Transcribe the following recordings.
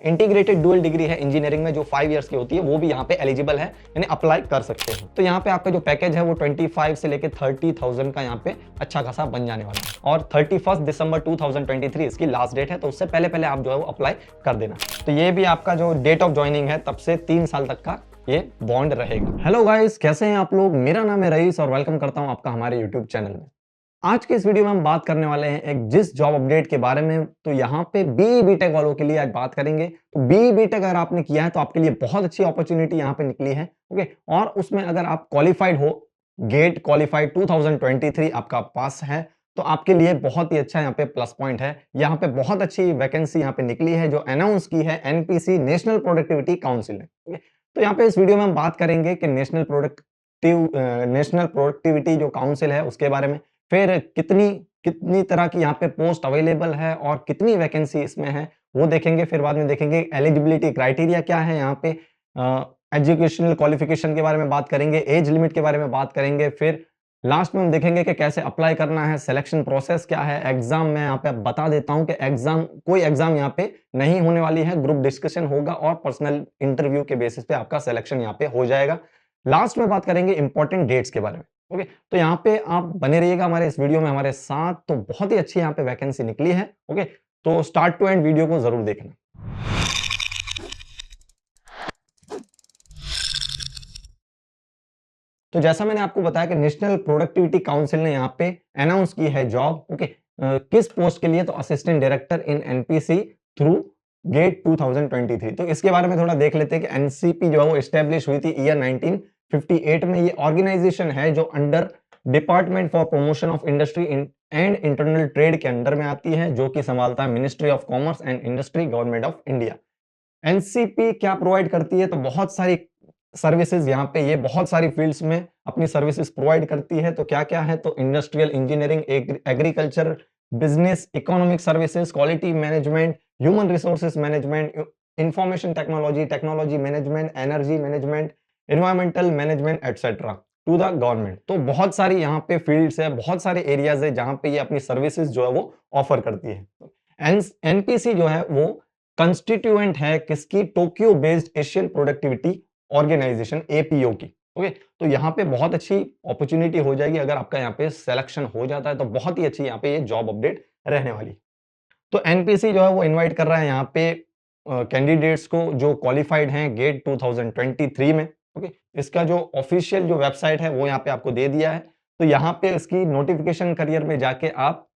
Integrated dual degree है engineering में जो 5 इयर्स की होती है वो भी यहाँ पे एलिजिबल है, यानी अप्लाई कर सकते हैं। तो यहाँ पे आपका जो पैकेज है वो 25 से लेके 30,000 का यहाँ पे अच्छा खासा बन जाने वाला है, और 31 दिसंबर 2023 इसकी लास्ट डेट है, तो उससे पहले पहले आप जो है वो अप्लाई कर देना। तो ये भी आपका जो डेट ऑफ ज्वाइनिंग है तब से 3 साल तक का ये बॉन्ड रहेगा। हेलो गाइस, कैसे हैं आप लोग? मेरा नाम है रईस और वेलकम करता हूं आपका हमारे यूट्यूब चैनल में। आज के इस वीडियो में हम बात करने वाले हैं एक जिस जॉब अपडेट के बारे में। तो यहाँ पे बीई बीटेक वालों के लिए आज बात करेंगे। तो बीई बीटेक अगर आपने किया है तो आपके लिए बहुत अच्छी अपॉर्चुनिटी यहाँ पे निकली है, ओके। और उसमें अगर आप क्वालिफाइड हो, गेट क्वालिफाइड 2023 आपका पास है, तो आपके लिए बहुत ही अच्छा यहाँ पे प्लस पॉइंट है। यहाँ पे बहुत अच्छी वैकेंसी यहाँ पे निकली है जो अनाउंस की है एनपीसी नेशनल प्रोडक्टिविटी काउंसिल ने, ओके। तो यहाँ पे इस वीडियो में हम बात करेंगे कि नेशनल प्रोडक्टिविटी जो काउंसिल है उसके बारे में, फिर कितनी तरह की यहाँ पे पोस्ट अवेलेबल है और कितनी वैकेंसी इसमें है वो देखेंगे। फिर बाद में देखेंगे एलिजिबिलिटी क्राइटेरिया क्या है, यहाँ पे एजुकेशनल क्वालिफिकेशन के बारे में बात करेंगे, एज लिमिट के बारे में बात करेंगे, फिर लास्ट में हम देखेंगे कि कैसे अप्लाई करना है, सिलेक्शन प्रोसेस क्या है। एग्जाम में यहाँ पे बता देता हूँ कि कोई एग्जाम यहाँ पे नहीं होने वाली है, ग्रुप डिस्कशन होगा और पर्सनल इंटरव्यू के बेसिस पे आपका सिलेक्शन यहाँ पे हो जाएगा। लास्ट में बात करेंगे इंपॉर्टेंट डेट्स के बारे में, ओके। तो यहाँ पे आप बने रहिएगा हमारे इस वीडियो में हमारे साथ। तो बहुत ही अच्छी यहाँ पे वैकेंसी निकली है, ओके। तो स्टार्ट टू एंड वीडियो को जरूर देखना। तो जैसा मैंने आपको बताया कि नेशनल प्रोडक्टिविटी काउंसिल ने यहाँ पे अनाउंस की है जॉब, ओके। किस पोस्ट के लिए? तो assistant director in NPC through GATE 2023। तो इसके बारे में थोड़ा देख लेते हैं कि एनसीपी जो है वो एस्टेब्लिश हुई थी ईयर 1958 में। ये ऑर्गेनाइजेशन है जो under department for promotion of industry and internal trade के अंडर में आती है, जो कि संभालता है ministry of commerce and industry, government of India. NCP क्या प्रोवाइड करती है? तो बहुत सारी सर्विसेज यहाँ पे, ये बहुत सारी फील्ड्स में अपनी सर्विसेज प्रोवाइड करती है। तो क्या क्या है? तो industrial engineering, agriculture, business, economic services, quality management, human resources management, information technology, technology management, energy management, environmental management etcetera to the government. तो बहुत सारी यहाँ पे फील्ड्स है, बहुत सारे एरियाज है जहां पे ये अपनी सर्विसेज जो है वो ऑफर करती है। एनपीसी जो है वो कंस्टिट्यूएंट है किसकी? Tokyo based Asian productivity organization, APO की, ओके। तो यहाँ पे बहुत अच्छी अपॉर्चुनिटी हो जाएगी अगर आपका यहाँ पे सिलेक्शन हो जाता है, तो बहुत ही अच्छी यहाँ पे ये जॉब अपडेट रहने वाली। तो एनपीसी जो है वो इनवाइट कर रहा है यहाँ पे कैंडिडेट्स को जो क्वालिफाइड हैं गेट 2023 में, ओके। इसका जो ऑफिशियल जो वेबसाइट है वो यहाँ पे आपको दे दिया है। तो यहाँ पे इसकी नोटिफिकेशन करियर में जाके आप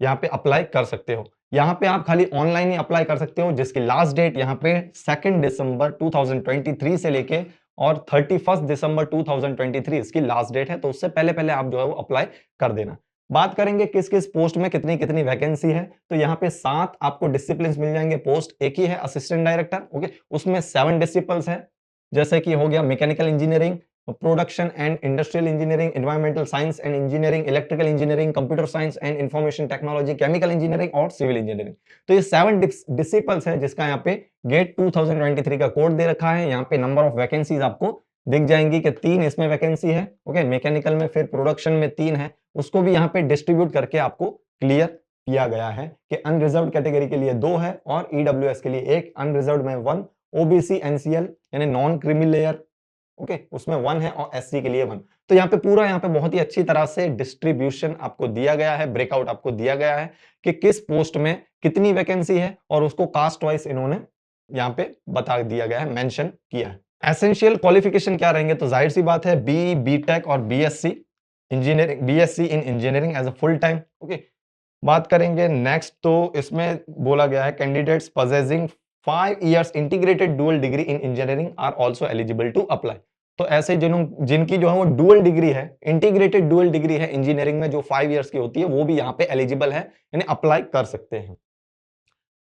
यहाँ पे अप्लाई कर सकते हो। यहाँ पे आप खाली ऑनलाइन ही अप्लाई कर सकते हो, जिसकी लास्ट डेट यहाँ पे 2 दिसंबर 2023 से लेके और 31 दिसंबर 2023 इसकी लास्ट डेट है। तो उससे पहले पहले आप जो है वो अप्लाई कर देना। बात करेंगे किस किस पोस्ट में कितनी कितनी वैकेंसी है। तो यहाँ पे 7 आपको डिसिप्लिन मिल जाएंगे। पोस्ट एक ही है, असिस्टेंट डायरेक्टर, ओके। उसमें 7 डिसिप्लिन्स है, जैसे कि हो गया mechanical engineering, production and industrial engineering, environmental science and engineering, electrical engineering, computer science and information technology, chemical engineering और सिविल इंजीनियरिंग। तो ये 7 डिसिपल्स है जिसका यहाँ पे गेट 2023 का कोड दे रखा है। यहाँ पे नंबर ऑफ वैकेंसीज आपको दिख जाएंगी कि 3 इसमें वैकेंसी है, ओके, मैकेनिकल में। फिर प्रोडक्शन में 3 है, उसको भी यहाँ पे डिस्ट्रीब्यूट करके आपको क्लियर किया गया है कि अनरिजर्व कैटेगरी के लिए 2 है और ईडब्ल्यूएस के लिए 1, अनरिजर्व में 1, ओबीसी एनसीएल यानी नॉन क्रीमी लेयर, ओके, उसमें 1 है और एससी के लिए 1। तो यहाँ पे पूरा यहाँ पे बहुत ही अच्छी तरह से डिस्ट्रीब्यूशन आपको दिया गया है, ब्रेकआउट आपको दिया गया है कि किस पोस्ट में कितनी वैकेंसी है, और उसको कास्ट वाइज इन्होंने यहाँ पे बता दिया गया है, मेंशन किया है। एसेंशियल क्वालिफिकेशन क्या रहेंगे? तो जाहिर सी बात है बी बीटेक और BSc engineering, BSc in engineering as a full time, okay. बात करेंगे नेक्स्ट, तो इसमें बोला गया है candidates possessing 5 years integrated dual degree in engineering are also eligible to apply। तो ऐसे जिनकी जो है वो डुअल डिग्री है, इंटीग्रेटेड डुअल डिग्री है इंजीनियरिंग में जो 5 इयर्स की होती है, वो भी यहाँ पे एलिजिबल है, यानी अप्लाई कर सकते हैं।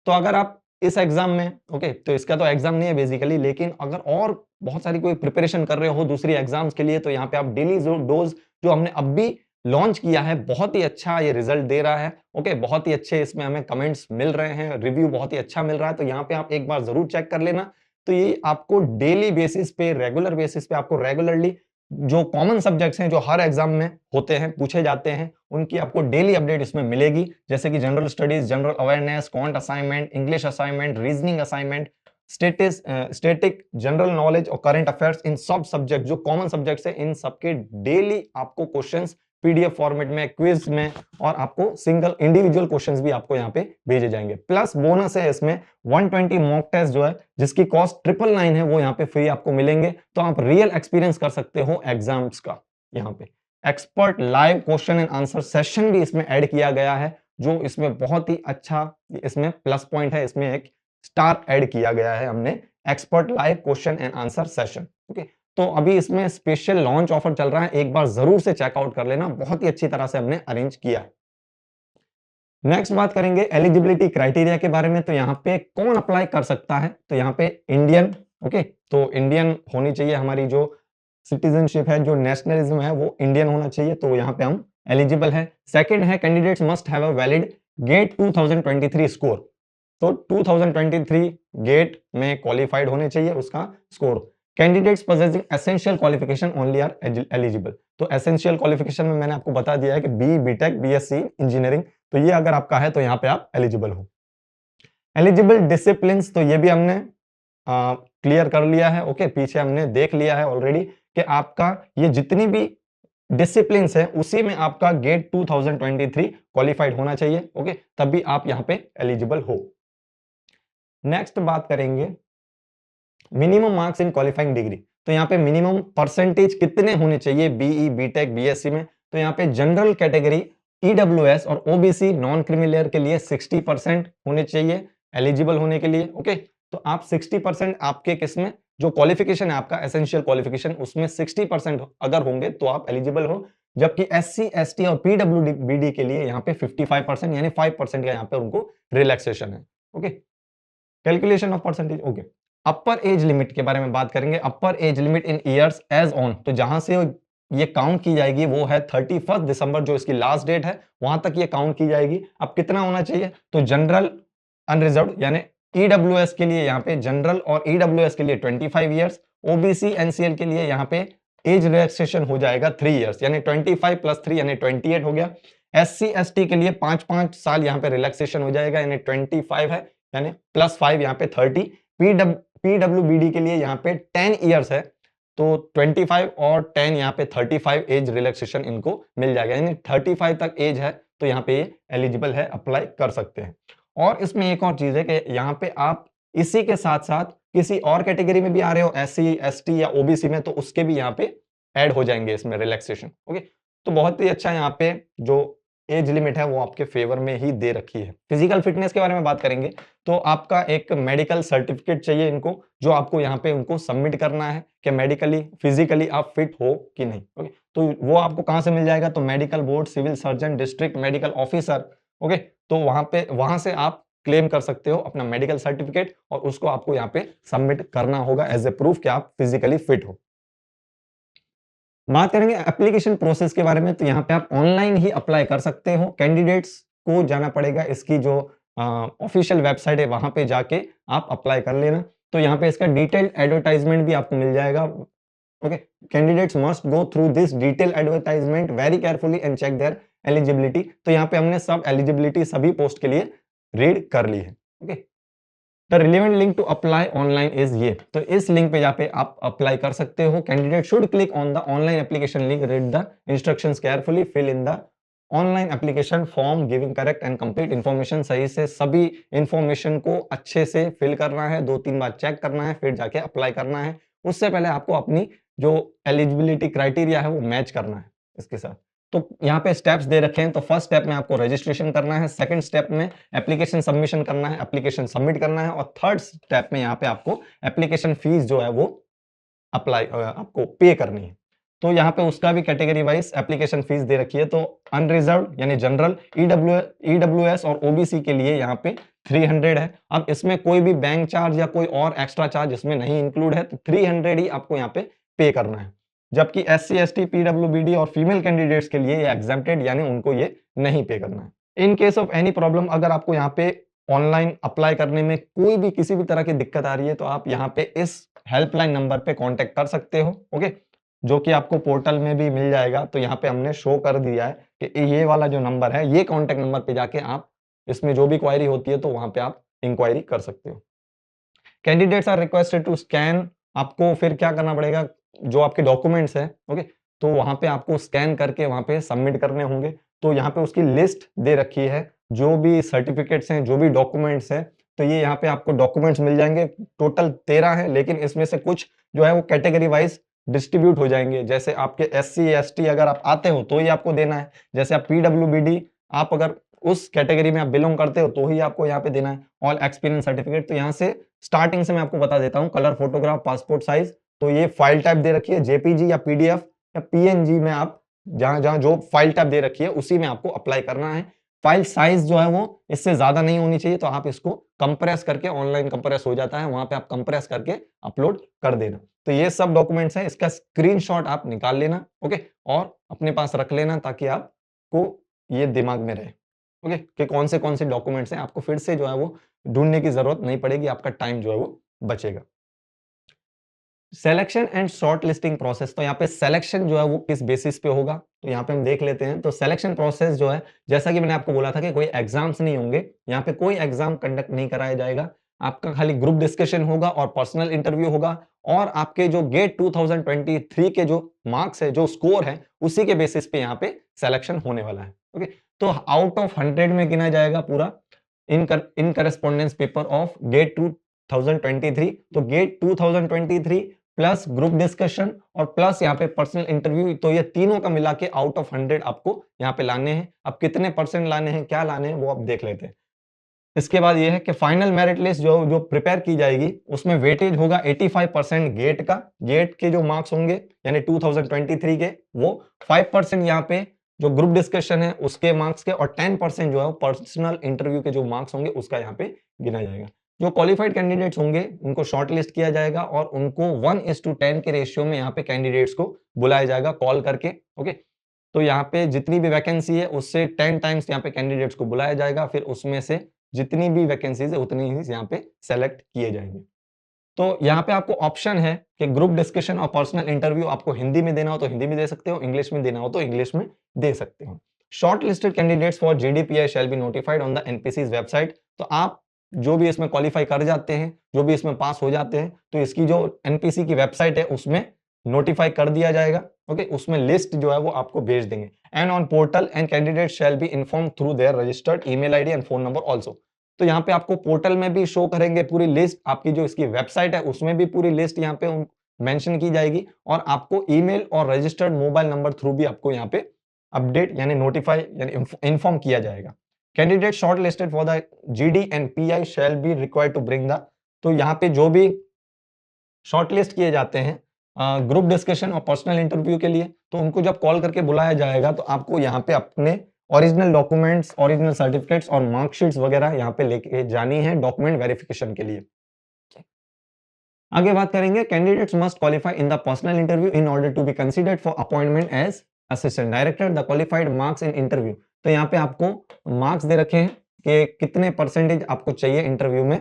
तो अगर आप इस एग्जाम में, ओके, तो इसका तो एग्जाम नहीं है बेसिकली, लेकिन अगर और बहुत सारी कोई प्रिपरेशन कर रहे हो दूसरी एग्जाम्स के लिए, तो यहाँ पे आप डेली डोज जो हमने अब भी लॉन्च किया है, बहुत ही अच्छा ये रिजल्ट दे रहा है, ओके। बहुत ही अच्छे इसमें हमें कमेंट्स मिल रहे हैं, रिव्यू बहुत ही अच्छा मिल रहा है। तो यहाँ पे आप एक बार जरूर चेक कर लेना। तो ये आपको डेली बेसिस पे, रेगुलर बेसिस पे आपको रेगुलरली जो कॉमन सब्जेक्ट्स हैं जो हर एग्जाम में होते हैं, पूछे जाते हैं, उनकी आपको डेली अपडेट इसमें मिलेगी, जैसे कि general studies, general awareness, quant assignment, English assignment, reasoning assignment, static, general knowledge और करंट अफेयर्स, इन सब सब्जेक्ट जो कॉमन सब्जेक्ट्स है इन सबके डेली आपको क्वेश्चंस पीडीएफ फॉर्मेट में, क्विज में, और आपको सिंगल इंडिविजुअल क्वेश्चंस भी आपको यहाँ पे भेजे जाएंगे। प्लस बोनस है इसमें 120 मॉक टेस्ट जो है जिसकी कॉस्ट 999 है, वो यहाँ पे फ्री आपको मिलेंगे। तो आप रियल एक्सपीरियंस कर सकते हो एग्जाम्स का। यहाँ पे expert live question and answer session भी इसमें ऐड किया गया है, जो इसमें बहुत ही अच्छा इसमें प्लस पॉइंट है। इसमें एक स्टार ऐड किया गया है हमने, expert live question and answer session. Okay, तो अभी इसमें स्पेशल लॉन्च ऑफर चल रहा है, एक बार जरूर से चेकआउट कर लेना, बहुत ही अच्छी तरह से हमने अरेंज किया है। नेक्स्ट बात करेंगे एलिजिबिलिटी क्राइटेरिया के बारे में। तो यहाँ पे कौन अप्लाई कर सकता है, तो यहाँ पे इंडियन, ओके, तो इंडियन होनी चाहिए, हमारी जो सिटीजनशिप है, जो नेशनलिज्म है वो इंडियन होना चाहिए, तो यहाँ पे हम एलिजिबल है। सेकंड है candidates must have a valid GATE 2023 score, तो 2023 गेट में क्वालिफाइड होने चाहिए उसका score. Candidates possessing essential qualification only are eligible, तो एसेंशियल क्वालिफिकेशन में मैंने आपको बता दिया है कि बी, बीटेक, बीएससी इंजीनियरिंग, तो ये अगर आपका है तो यहाँ पे आप एलिजिबल हो। एलिजिबल डिसिप्लिन, तो ये भी हमने क्लियर कर लिया है, ओके, पीछे हमने देख लिया है ऑलरेडी कि आपका ये जितनी भी डिसिप्लिन है उसी में आपका गेट 2023 क्वालिफाइड होना चाहिए, ओके, तभी आप यहाँ पे एलिजिबल हो। नेक्स्ट बात करेंगे minimum marks in qualifying degree, तो यहाँ पे मिनिमम परसेंटेज कितने होने चाहिए बीई, बीटेक, बीएससी में। तो यहाँ पे जनरल कैटेगरी, ईडब्ल्यूएस और ओबीसी नॉन क्रीमी के लिए 60% होने चाहिए एलिजिबल होने के लिए, ओके। तो आप 60% आपके किसमें जो क्वालिफिकेशन है आपका एसेंशियल क्वालिफिकेशन, उसमें 60% अगर होंगे तो आप एलिजिबल हो। जबकि एससी, एसटी और पीडब्ल्यूबीडी के लिए यहाँ पे 55% यानी 5% का यहाँ पे उनको रिलैक्सेशन है, okay. Calculation of percentage, okay. Upper age limit के बारे में बात करेंगे। Upper age limit in years age on, तो जहां से ये काउंट की जाएगी वो है 31 दिसंबर, जो इसकी लास्ट डेट है, वहां तक ये काउंट की जाएगी। अब कितना होना चाहिए, तो जनरल अनरिजर्व यानी ईडब्ल्यूएस के लिए यहाँ पे जनरल और ईडब्ल्यूएस के लिए 25 ईयर्स, ओबीसी एनसीएल के लिए यहाँ पे एज रिलैक्सेशन हो जाएगा 3 ईयर्स, यानी 25 + 3 यानी 28 हो गया। एससी एसटी के लिए 5-5 साल यहाँ पे रिलैक्सेशन हो जाएगा, यानी 25 है, यानी +5 यहाँ पे 30। पीडब्ल्यूबीडी के लिए यहाँ पे 10 ईयर्स है, तो 25 और 10 यहाँ पे 35 एज रिलैक्सेशन इनको मिल जाएगा, यानी 35 तक एज है तो यहाँ पे ये एलिजिबल है, अप्लाई कर सकते हैं। और इसमें एक और चीज है कि यहाँ पे आप इसी के साथ साथ किसी और कैटेगरी में भी आ रहे हो, एससी, एसटी या ओबीसी में, तो उसके भी यहाँ पे ऐड हो जाएंगे इसमें रिलैक्सेशन, ओके। तो बहुत ही अच्छा यहाँ पे जो एज लिमिट है वो आपके फेवर में ही दे रखी है। फिजिकल फिटनेस के बारे में बात करेंगे, तो आपका एक मेडिकल सर्टिफिकेट चाहिए इनको, जो आपको यहाँ पे उनको सबमिट करना है कि मेडिकली, फिजिकली आप फिट हो कि नहीं, ओके। तो वो आपको कहाँ से मिल जाएगा, तो medical board, civil surgeon, district medical officer, okay. तो वहां से आप क्लेम कर सकते हो अपना मेडिकल सर्टिफिकेट, और उसको आपको यहाँ पे सबमिट करना होगा एज ए प्रूफ कि आप फिजिकली फिट हो। बात करेंगे एप्लीकेशन प्रोसेस के बारे में, तो यहाँ पे आप ऑनलाइन ही अप्लाई कर सकते हो। कैंडिडेट्स को जाना पड़ेगा, इसकी जो ऑफिशियल वेबसाइट है वहां पे जाके आप अप्लाई कर लेना। तो यहाँ पे इसका डिटेल्ड एडवर्टाइजमेंट भी आपको मिल जाएगा, okay. Candidates must go through this detail advertisement very carefully and check their eligibility, तो यहाँ पे हमने सब एलिजिबिलिटी सभी पोस्ट के लिए रीड कर ली है, okay. The relevant link to apply online is ये, तो इस लिंक पे जाके आप अप्लाई कर सकते हो। Candidate should click on the online application link, read the instructions carefully, fill in the online application form, giving correct and complete information, सही से सभी इंफॉर्मेशन को अच्छे से फिल करना है, 2-3 बार चेक करना है, फिर जाके अप्लाई करना है। उससे पहले आपको अपनी जो एलिजिबिलिटी क्राइटेरिया है वो मैच करना है इसके साथ। तो यहाँ पे स्टेप्स दे रखे हैं, तो फर्स्ट स्टेप में आपको रजिस्ट्रेशन करना है, सेकंड स्टेप में एप्लीकेशन सबमिशन करना है, एप्लीकेशन सबमिट करना है, और थर्ड स्टेप में यहाँ पे आपको एप्लीकेशन फीस जो है वो आपको पे करनी है। तो यहाँ पे उसका भी कैटेगरी वाइज एप्लीकेशन फीस दे रखी है। तो अनरिजर्व यानी जनरल, ईडब्ल्यूएस और ओबीसी के लिए यहाँ पे 300 है। अब इसमें कोई भी बैंक चार्ज या कोई और एक्स्ट्रा चार्ज इसमें नहीं इंक्लूड है, तो 300 ही आपको यहाँ पे पे करना है। जबकि एससी, एसटी, पीडब्ल्यूबीडी और फीमेल कैंडिडेट्स के लिए ये एग्जेम्प्टेड, यानी उनको ये नहीं पे करना है। In case of any problem, अगर आपको यहाँ पे ऑनलाइन अप्लाई करने में कोई भी किसी भी तरह की दिक्कत आ रही है, तो आप यहाँ पे इस हेल्पलाइन नंबर पे कांटेक्ट कर सकते हो, ओके, जो कि आपको पोर्टल में भी मिल जाएगा। तो यहाँ पे हमने शो कर दिया है कि ये वाला जो नंबर है, ये कांटेक्ट नंबर पे जाके आप इसमें जो भी क्वायरी होती है तो वहां पे आप इंक्वायरी कर सकते हो। Candidates are requested to scan, आपको फिर क्या करना पड़ेगा, जो आपके डॉक्यूमेंट्स है, ओके, तो वहां पे आपको स्कैन करके वहां पे सबमिट करने होंगे। तो यहाँ पे उसकी लिस्ट दे रखी है, जो भी सर्टिफिकेट्स हैं, जो भी डॉक्यूमेंट्स हैं, तो ये यहाँ पे आपको डॉक्यूमेंट्स मिल जाएंगे। टोटल 13 है, लेकिन इसमें से कुछ जो है वो कैटेगरी वाइज डिस्ट्रीब्यूट हो जाएंगे। जैसे आपके SC ST अगर आप आते हो तो ही आपको देना है, जैसे आप PWBD, आप अगर उस कैटेगरी में आप बिलोंग करते हो तो ही आपको यहाँ पे देना है। ऑल एक्सपीरियंस सर्टिफिकेट, तो यहाँ से स्टार्टिंग से मैं आपको बता देता हूँ। कलर फोटोग्राफ, पासपोर्ट साइज, तो ये फाइल टाइप दे रखी है JPG या PDF या PNG में, आप जहां जहां जो फाइल टाइप दे रखी है उसी में आपको अप्लाई करना है। फाइल साइज जो है वो इससे ज्यादा नहीं होनी चाहिए, तो आप इसको कंप्रेस करके, ऑनलाइन कंप्रेस हो जाता है, वहां पे आप कंप्रेस करके अपलोड कर देना। तो ये सब डॉक्यूमेंट्स हैं, इसका स्क्रीनशॉट आप निकाल लेना, ओके, और अपने पास रख लेना, ताकि आपको ये दिमाग में रहे, ओके, कि कौन से डॉक्यूमेंट्स हैं। आपको फिर से जो है वो ढूंढने की जरूरत नहीं पड़ेगी, आपका टाइम जो है वो बचेगा। Selection and short listing process, तो यहाँ पे सिलेक्शन जो है वो किस बेसिस पे होगा, तो यहाँ पे हम देख लेते हैं। तो सिलेक्शन प्रोसेस जो है, जैसा कि मैंने आपको बोला था कि कोई एग्जाम्स नहीं होंगे, यहाँ पे कोई एग्जाम कंडक्ट नहीं कराया जाएगा। आपका खाली ग्रुप डिस्कशन होगा और पर्सनल इंटरव्यू होगा, और आपके जो गेट 2023 के जो मार्क्स है, जो स्कोर है, उसी के बेसिस पे यहाँ पे सिलेक्शन होने वाला है, ओके। तो आउट ऑफ 100 में गिना जाएगा पूरा इन करस्पॉन्डेंस पेपर ऑफ गेट 2023। तो गेट 2023 प्लस ग्रुप डिस्कशन और प्लस यहाँ पे पर्सनल इंटरव्यू, तो ये तीनों का मिला के आउट ऑफ 100 आपको यहाँ पे लाने हैं। अब कितने परसेंट लाने हैं, क्या लाने हैं, वो आप देख लेते हैं। इसके बाद ये है कि फाइनल मेरिट लिस्ट जो जो प्रिपेयर की जाएगी, उसमें वेटेज होगा 85% गेट का। गेट के जो मार्क्स होंगे यानी 2023 के, वो 5% यहाँ पे जो ग्रुप डिस्कशन है उसके मार्क्स के, और 10% जो है पर्सनल इंटरव्यू के जो मार्क्स होंगे उसका यहाँ पे गिना जाएगा। जो क्वालिफाइड कैंडिडेट्स होंगे उनको शॉर्ट लिस्ट किया जाएगा, और उनको 1:10 के रेशियो में यहाँ पे कैंडिडेट्स को बुलाया जाएगा कॉल करके, ओके। तो यहाँ पे जितनी भी वैकेंसी है उससे 10 टाइम्स यहाँ पे कैंडिडेट्स को बुलाया जाएगा, फिर उसमें से जितनी भी वैकेंसीज है उतनी ही यहाँ पे सेलेक्ट किए जाएंगे। तो यहाँ पे आपको ऑप्शन है कि ग्रुप डिस्कशन और पर्सनल इंटरव्यू आपको हिंदी में देना हो तो हिंदी में दे सकते हो, इंग्लिश में देना हो तो इंग्लिश में दे सकते हो। Short listed candidates for GDPI shall be notified on the NPC's website. तो आप जो भी इसमें क्वालिफाई कर जाते हैं, जो भी इसमें पास हो जाते हैं, तो इसकी जो NPC की वेबसाइट है उसमें नोटिफाई कर दिया जाएगा, ओके। उसमें लिस्ट जो है वो आपको भेज देंगे। And on portal and candidate shall be inform through their registered email ID and phone number also. तो यहाँ पे आपको पोर्टल में भी शो करेंगे पूरी लिस्ट, आपकी जो इसकी वेबसाइट है उसमें भी पूरी लिस्ट यहाँ पे मेंशन की जाएगी, और आपको ईमेल और रजिस्टर्ड मोबाइल नंबर थ्रू भी आपको यहाँ पे अपडेट यानी नोटिफाई यानी इन्फॉर्म किया जाएगा। Candidate shortlisted for the GD and PI shall be required to bring the, तो यहाँ पे जो भी शॉर्ट लिस्ट किए जाते हैं ग्रुप डिस्कशन और पर्सनल इंटरव्यू के लिए, तो उनको जब कॉल करके बुलाया जाएगा तो आपको यहाँ पे अपने ओरिजिनल डॉक्यूमेंट्स, ओरिजिनल सर्टिफिकेट्स और मार्कशीट्स वगैरह यहाँ पे लेके जानी है डॉक्यूमेंट वेरिफिकेशन के लिए। आगे बात करेंगे, candidates must qualify in the personal interview in order to be considered for appointment as assistant director. The qualified marks in interview, तो यहाँ पे आपको मार्क्स दे रखे हैं कि कितने परसेंटेज आपको चाहिए इंटरव्यू में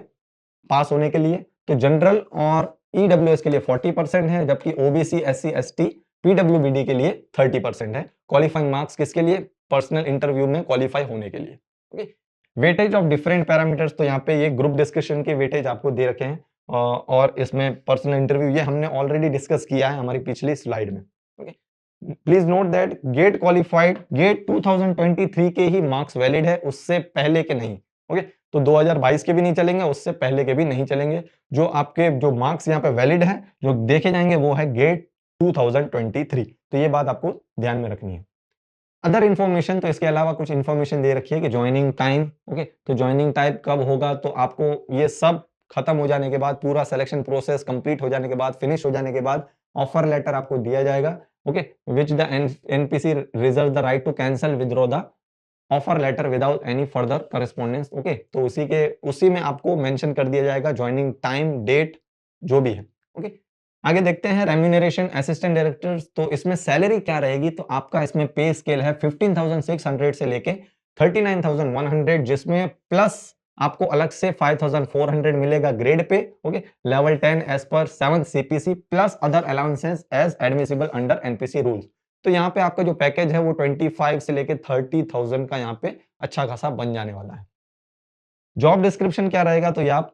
पास होने के लिए। तो जनरल और EWS के लिए 40% है, जबकि OBC SC ST PWBD के लिए 30% है। क्वालिफाइंग मार्क्स किसके लिए, पर्सनल इंटरव्यू में क्वालिफाई होने के लिए, okay. Weightage of different parameters, तो यहाँ पे ये ग्रुप डिस्कशन के वेटेज आपको दे रखे हैं, और इसमें पर्सनल इंटरव्यू ये हमने ऑलरेडी डिस्कस किया है हमारी पिछली स्लाइड में, okay. Please note that GATE qualified GATE 2023 के ही मार्क्स वैलिड है, उससे पहले के नहीं, ओके। तो 2022 के भी नहीं चलेंगे, उससे पहले के भी नहीं चलेंगे। जो आपके जो मार्क्स यहाँ पे वैलिड हैं, जो देखे जाएंगे, वो है गेट 2023। तो ये बात आपको ध्यान में रखनी है। अदर इन्फॉर्मेशन, तो इसके अलावा कुछ इन्फॉर्मेशन दे रखी है कि ज्वाइनिंग टाइम, ओके। तो ज्वाइनिंग टाइम कब होगा, तो आपको ये सब खत्म हो जाने के बाद, पूरा सिलेक्शन प्रोसेस कंप्लीट हो जाने के बाद, फिनिश हो जाने के बाद ऑफर लेटर आपको दिया जाएगा, okay, which the NPC reserve the right to cancel withdraw the offer letter without any further correspondence, okay. तो उसी में आपको मेंशन कर दिया जाएगा ज्वाइनिंग टाइम, डेट, जो भी है, ओके। आगे देखते हैं रेम्यूनरेशन असिस्टेंट डायरेक्टर, तो इसमें सैलरी क्या रहेगी, तो आपका इसमें पे स्केल है 15,600 से लेके 39,100, जिसमें प्लस आपको अलग से 5,400 मिलेगा grade pay, okay. Level 10 as पर 7 CPC plus other allowances as admissible under NPC rules. तो यहाँ पे आपका जो पैकेज है वो 25 से लेके 30,000 का यहाँ पे अच्छा खासा बन जाने वाला है। जॉब डिस्क्रिप्शन क्या रहेगा, तो ये आप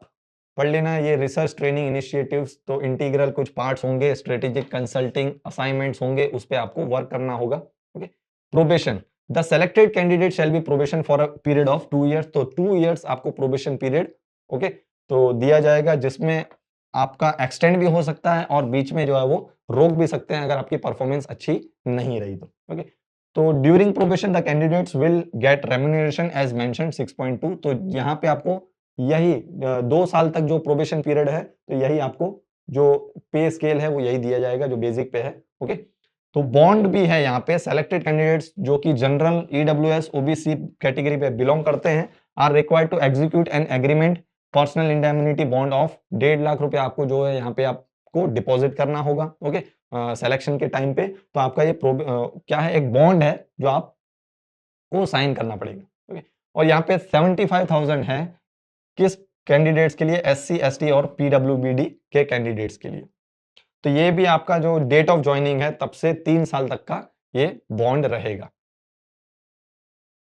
पढ़ लेना। ये रिसर्च ट्रेनिंग इनिशिएटिव्स तो इंटीग्रल कुछ पार्ट्स होंगे, स्ट्रेटेजिक कंसल्टिंग असाइनमेंट्स होंगे, उस पे आपको वर्क करना होगा। Okay, probation, the selected candidate shall be probation for a period of 2 years. तो 2 इयर्स आपको प्रोबेशन पीरियड ओके तो दिया जाएगा, जिसमें आपका एक्सटेंड भी हो सकता है और बीच में जो है वो रोक भी सकते हैं अगर आपकी परफॉर्मेंस अच्छी नहीं रही तो। ओके, तो during probation the candidates will get remuneration as mentioned 6.2। तो यहाँ पे आपको यही 2 साल तक जो प्रोबेशन पीरियड है, तो यही आपको जो पे स्केल है वो यही दिया जाएगा जो बेसिक पे है। ओके, तो बॉन्ड भी है यहाँ पे। सेलेक्टेड कैंडिडेट्स जो कि जनरल, ईडब्ल्यूएस, ओबीसी कैटेगरी पे बिलोंग करते हैं are required to execute an agreement personal indemnity bond of 1.5 lakh रुपए आपको जो है यहाँ पे आपको डिपॉजिट करना होगा। ओके, सिलेक्शन के टाइम पे तो आपका ये क्या है, एक बॉन्ड है जो आपको साइन करना पड़ेगा। ओके, और यहाँ पे 75,000 है किस कैंडिडेट्स के लिए, एससी, एसटी और पीडब्ल्यूबीडी के कैंडिडेट्स के लिए। तो ये भी आपका जो डेट ऑफ ज्वाइनिंग है तब से 3 साल तक का ये बॉन्ड रहेगा।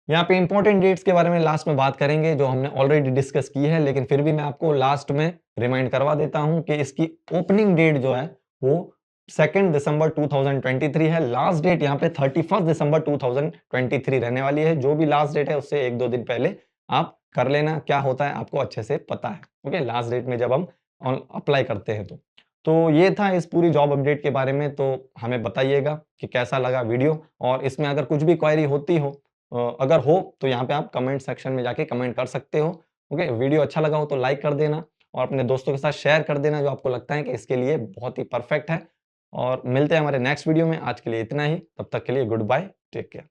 यहाँ पे इंपॉर्टेंट डेट्स के बारे में लास्ट में बात करेंगे जो हमने ऑलरेडी डिस्कस की है, लेकिन फिर भी मैं आपको लास्ट में रिमाइंड करवा देता हूं कि इसकी ओपनिंग डेट जो है वो 2 दिसंबर 2023 है। लास्ट डेट यहाँ पे 31 दिसंबर 2023 रहने वाली है। जो भी लास्ट डेट है उससे 1-2 दिन पहले आप कर लेना, क्या होता है आपको अच्छे से पता है। ओके, लास्ट डेट में जब हम अप्लाई करते हैं तो ये था इस पूरी जॉब अपडेट के बारे में। तो हमें बताइएगा कि कैसा लगा वीडियो, और इसमें अगर कुछ भी क्वेरी होती हो, अगर हो तो यहाँ पे आप कमेंट सेक्शन में जाके कमेंट कर सकते हो। ओके, वीडियो अच्छा लगा हो तो लाइक कर देना और अपने दोस्तों के साथ शेयर कर देना जो आपको लगता है कि इसके लिए बहुत ही परफेक्ट है। और मिलते हैं हमारे नेक्स्ट वीडियो में। आज के लिए इतना ही, तब तक के लिए गुड बाय, टेक केयर।